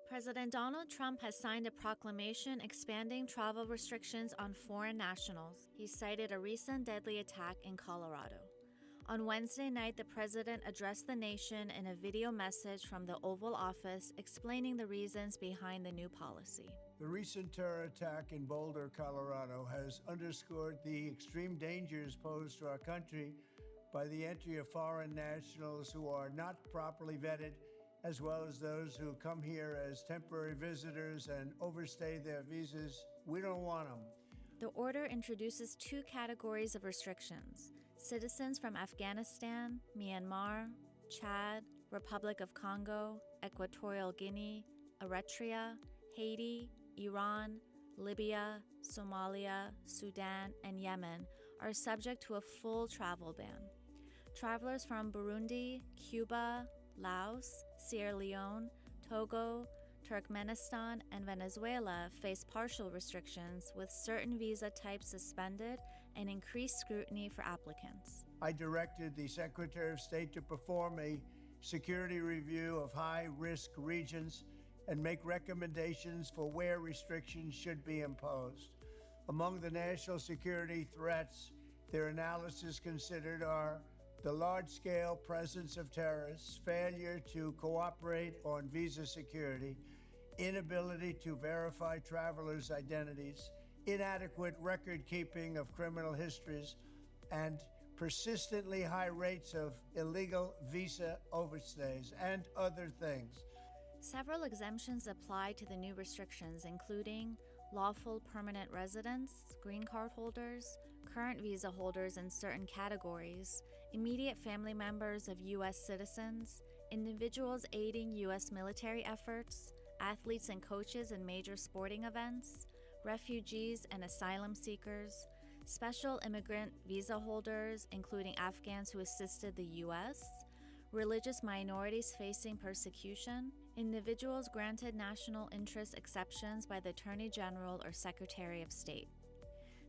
President Donald Trump has signed a proclamation expanding travel restrictions on foreign nationals. He cited a recent deadly attack in Colorado. On Wednesday night, the president addressed the nation in a video message from the Oval Office explaining the reasons behind the new policy. The recent terror attack in Boulder, Colorado, has underscored the extreme dangers posed to our country by the entry of foreign nationals who are not properly vetted, as well as those who come here as temporary visitors and overstay their visas. We don't want them. The order introduces two categories of restrictions: citizens from Afghanistan, Myanmar, Chad, Republic of Congo, Equatorial Guinea, Eritrea, Haiti, Iran, Libya, Somalia, Sudan, and Yemen are subject to a full travel ban. Travelers from Burundi, Cuba, Laos, Sierra Leone, Togo, Turkmenistan, and Venezuela face partial restrictions with certain visa types suspended and increased scrutiny for applicants. I directed the Secretary of State to perform a security review of high-risk regions and make recommendations for where restrictions should be imposed. Among the national security threats their analysis considered are the large-scale presence of terrorists, failure to cooperate on visa security, inability to verify travelers' identities, inadequate record-keeping of criminal histories, and persistently high rates of illegal visa overstays, and other things. Several exemptions apply to the new restrictions, including lawful permanent residents, green card holders, current visa holders in certain categories, immediate family members of U.S. citizens, individuals aiding U.S. military efforts, athletes and coaches in major sporting events, refugees and asylum seekers, special immigrant visa holders, including Afghans who assisted the U.S., religious minorities facing persecution, individuals granted national interest exceptions by the Attorney General or Secretary of State.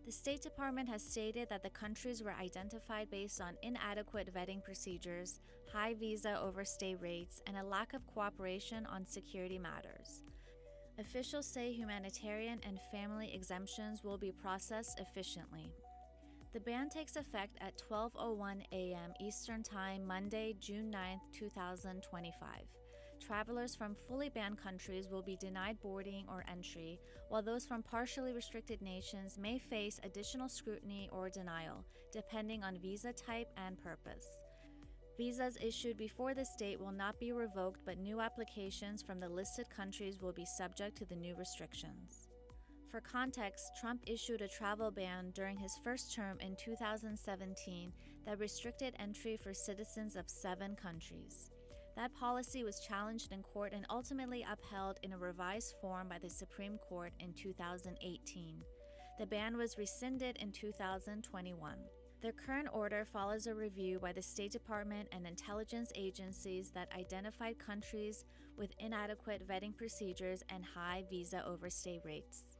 The State Department has stated that the countries were identified based on inadequate vetting procedures, high visa overstay rates, and a lack of cooperation on security matters. Officials say humanitarian and family exemptions will be processed efficiently. The ban takes effect at 12:01 a.m. Eastern Time, Monday, June 9, 2025. Travelers from fully banned countries will be denied boarding or entry, while those from partially restricted nations may face additional scrutiny or denial, depending on visa type and purpose. Visas issued before this date will not be revoked, but new applications from the listed countries will be subject to the new restrictions. For context, Trump issued a travel ban during his first term in 2017 that restricted entry for citizens of 7 countries. That policy was challenged in court and ultimately upheld in a revised form by the Supreme Court in 2018. The ban was rescinded in 2021. The current order follows a review by the State Department and intelligence agencies that identified countries with inadequate vetting procedures and high visa overstay rates.